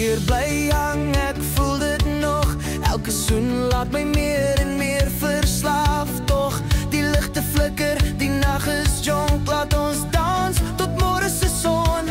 hier bly hang, ek voel dit nog. Elke soen laat my meer en meer verslaaf. Tog, die ligte flikker, die nag is jonk. Laat ons dans tot môre se son.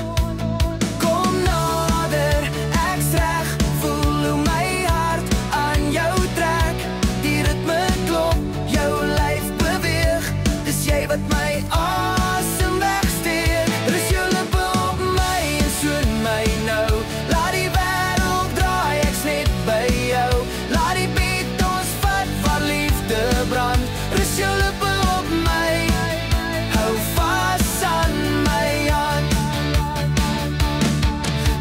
Kom nader, ek's reg. Voel hoe my hart aan jou trek. Die ritme klop, jou lyf beweeg. Dis jy wat my asem wegsteek. Rus jou lippe op my en soen my nou. Laat die wêreld draai, ek's net by jou. Laat die beat ons vat waar liefde brand. Rus jou lippe op my, hou vas aan my hand.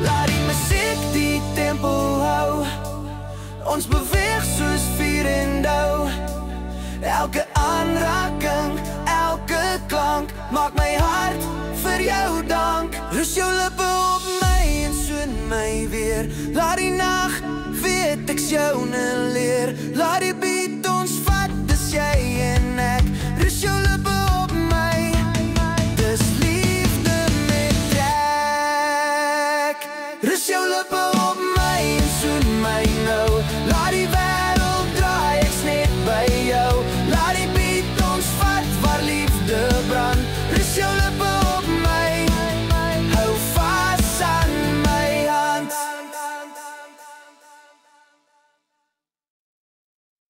Laat die musiek die tempo hou. Ons beweeg soos vuur en dou. Elke aanraking, elke klank maak my hart vir jou dank. Rus jou lippe op my en soen my weer. Laat die nag weet ek's joune leer. Laat die beat ons vat, dis jy en ek. Rus jou lippe op my, dis liefde met trek. Rus jou lippe op